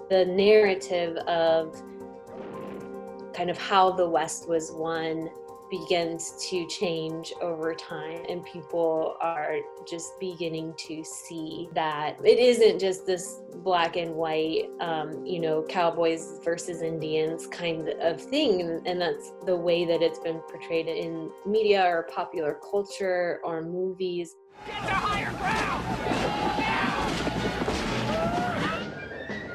the narrative of kind of how the West was won begins to change over time, and people are just beginning to see that it isn't just this black and white, cowboys versus Indians kind of thing, and that's the way that it's been portrayed in media or popular culture or movies. Get to higher ground!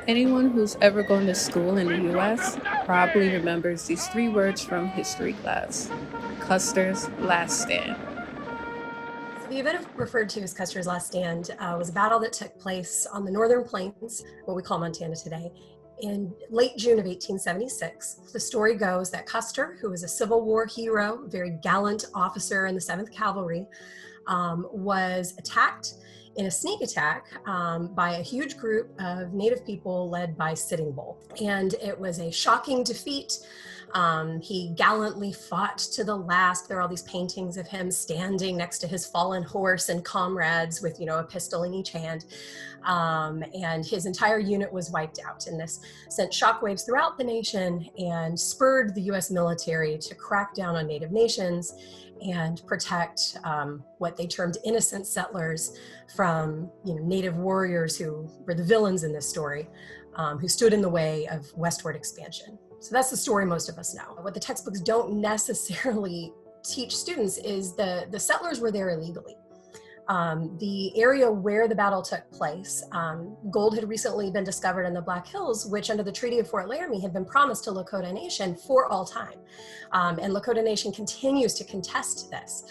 Anyone who's ever gone to school in the U.S. probably remembers these 3 words from history class: Custer's Last Stand. So the event referred to as Custer's Last Stand was a battle that took place on the northern plains, what we call Montana today, in late June of 1876. The story goes that Custer, who was a Civil War hero, a very gallant officer in the 7th Cavalry, was attacked in a sneak attack by a huge group of Native people led by Sitting Bull. And it was a shocking defeat. He gallantly fought to the last. There are all these paintings of him standing next to his fallen horse and comrades with, a pistol in each hand. And his entire unit was wiped out. And this sent shockwaves throughout the nation and spurred the U.S. military to crack down on Native nations and protect what they termed innocent settlers from Native warriors who were the villains in this story, who stood in the way of westward expansion. So that's the story most of us know. What the textbooks don't necessarily teach students is the settlers were there illegally. The area where the battle took place, gold had recently been discovered in the Black Hills, which under the Treaty of Fort Laramie had been promised to Lakota Nation for all time. And Lakota Nation continues to contest this.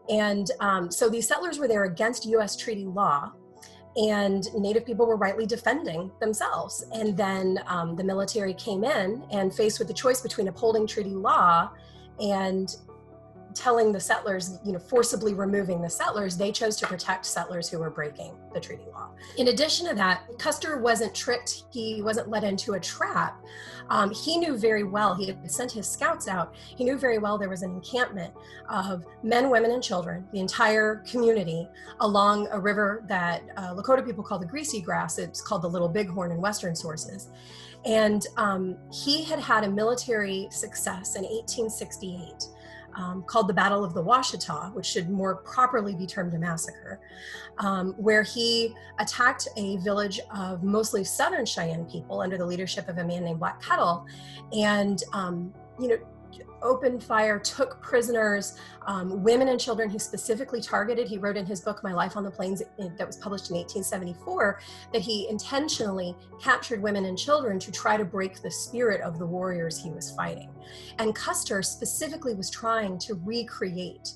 And so these settlers were there against U.S. treaty law, and Native people were rightly defending themselves. And then the military came in and faced with the choice between upholding treaty law and telling the settlers, forcibly removing the settlers. They chose to protect settlers who were breaking the treaty law. In addition to that, Custer wasn't tricked. He wasn't led into a trap. He knew very well, he had sent his scouts out. He knew very well there was an encampment of men, women, and children, the entire community, along a river that Lakota people call the Greasy Grass. It's called the Little Bighorn in Western sources. And he had had a military success in 1868. Called the Battle of the Washita, which should more properly be termed a massacre, where he attacked a village of mostly Southern Cheyenne people under the leadership of a man named Black Kettle, and opened fire, took prisoners, women and children he specifically targeted. He wrote in his book, My Life on the Plains, that was published in 1874, that he intentionally captured women and children to try to break the spirit of the warriors he was fighting. And Custer specifically was trying to recreate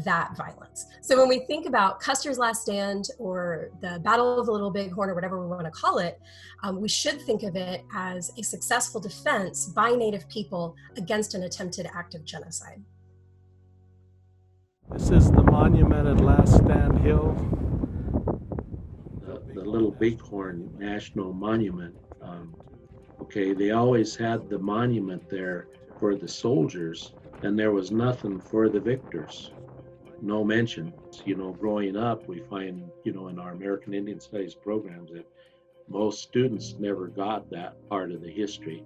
that violence. So when we think about Custer's Last Stand or the Battle of the Little Bighorn or whatever we want to call it, we should think of it as a successful defense by Native people against an attempted act of genocide. This is the monumented Last Stand Hill. The Little Bighorn National Monument. They always had the monument there for the soldiers, and there was nothing for the victors. No mention. Growing up, we find, in our American Indian Studies programs that most students never got that part of the history.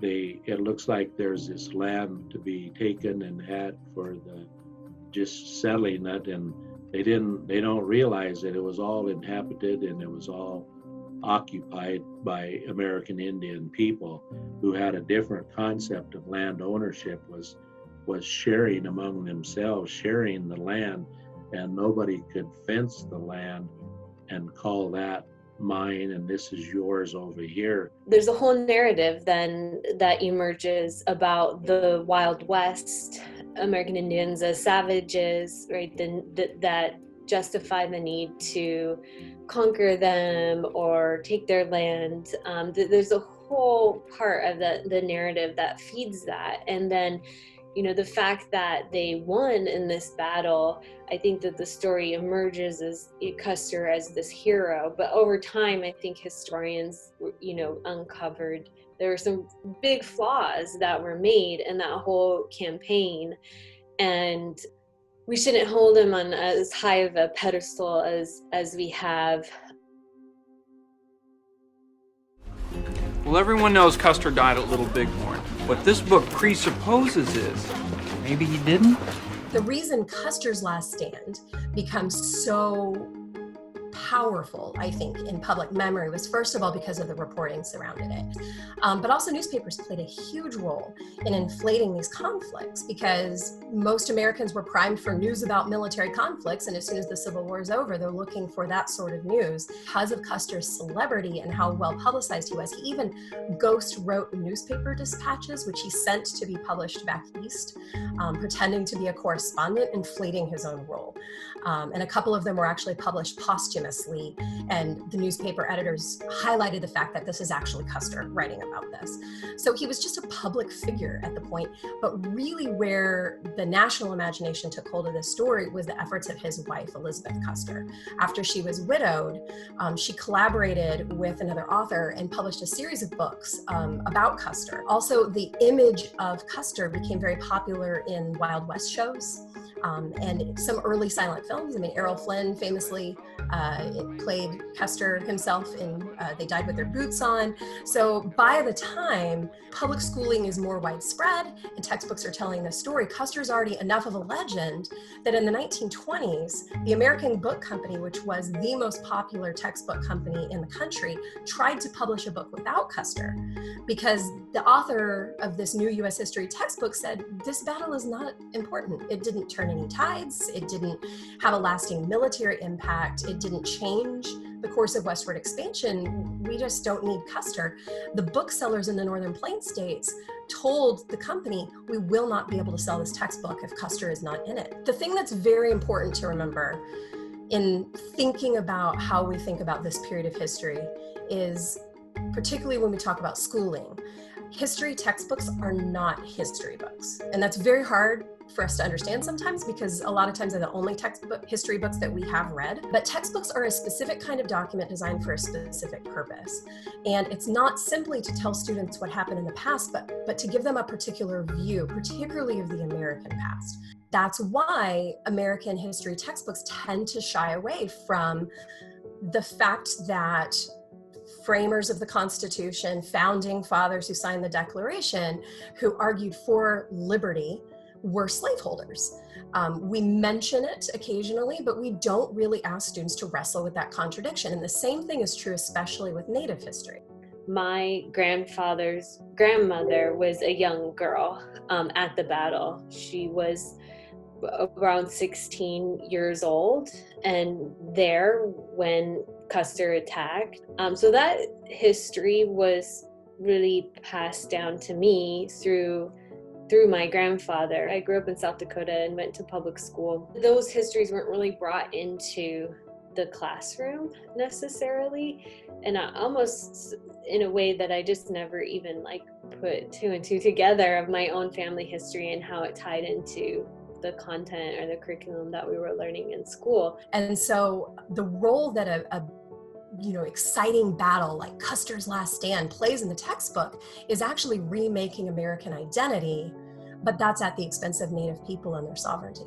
It looks like there's this land to be taken and had for just settling it, and they don't realize that it was all inhabited and it was all occupied by American Indian people who had a different concept of land ownership, was sharing among themselves, sharing the land, and nobody could fence the land and call that mine and this is yours over here. There's a whole narrative then that emerges about the Wild West, American Indians as savages, right? That justify the need to conquer them or take their land. There's a whole part of the narrative that feeds that. And then the fact that they won in this battle, I think that the story emerges as Custer as this hero. But over time, I think historians, uncovered there were some big flaws that were made in that whole campaign. And we shouldn't hold him on as high of a pedestal as we have. Well, everyone knows Custer died at Little Bighorn. What this book presupposes is maybe he didn't. The reason Custer's Last Stand becomes so powerful, I think, in public memory was first of all because of the reporting surrounding it. But also newspapers played a huge role in inflating these conflicts because most Americans were primed for news about military conflicts, and as soon as the Civil War is over, they're looking for that sort of news. Because of Custer's celebrity and how well publicized he was, he even ghost wrote newspaper dispatches, which he sent to be published back east, pretending to be a correspondent, inflating his own role. And a couple of them were actually published posthumously, and the newspaper editors highlighted the fact that this is actually Custer writing about this. So he was just a public figure at the point, but really where the national imagination took hold of this story was the efforts of his wife, Elizabeth Custer. After she was widowed, she collaborated with another author and published a series of books about Custer. Also, the image of Custer became very popular in Wild West shows. And some early silent films. I mean, Errol Flynn famously played Custer himself in They Died with Their Boots On. So by the time public schooling is more widespread and textbooks are telling this story, Custer's already enough of a legend that in the 1920s, the American Book Company, which was the most popular textbook company in the country, tried to publish a book without Custer because the author of this new U.S. history textbook said, this battle is not important. It didn't turn any tides. It didn't have a lasting military impact. It didn't change the course of westward expansion. We just don't need Custer. The booksellers in the Northern Plains states told the company, we will not be able to sell this textbook if Custer is not in it. The thing that's very important to remember in thinking about how we think about this period of history is, particularly when we talk about schooling, history textbooks are not history books. And that's very hard for us to understand sometimes because a lot of times they're the only textbook history books that we have read. But textbooks are a specific kind of document designed for a specific purpose. And it's not simply to tell students what happened in the past, but to give them a particular view, particularly of the American past. That's why American history textbooks tend to shy away from the fact that framers of the Constitution, founding fathers who signed the Declaration, who argued for liberty, were slaveholders. We mention it occasionally, but we don't really ask students to wrestle with that contradiction. And the same thing is true, especially with Native history. My grandfather's grandmother was a young girl at the battle. She was around 16 years old and there when Custer attacked. So that history was really passed down to me through my grandfather. I grew up in South Dakota and went to public school. Those histories weren't really brought into the classroom necessarily, and I almost in a way that I just never even put two and two together of my own family history and how it tied into the content or the curriculum that we were learning in school. And so the role that a exciting battle like Custer's Last Stand plays in the textbook is actually remaking American identity, but that's at the expense of Native people and their sovereignty.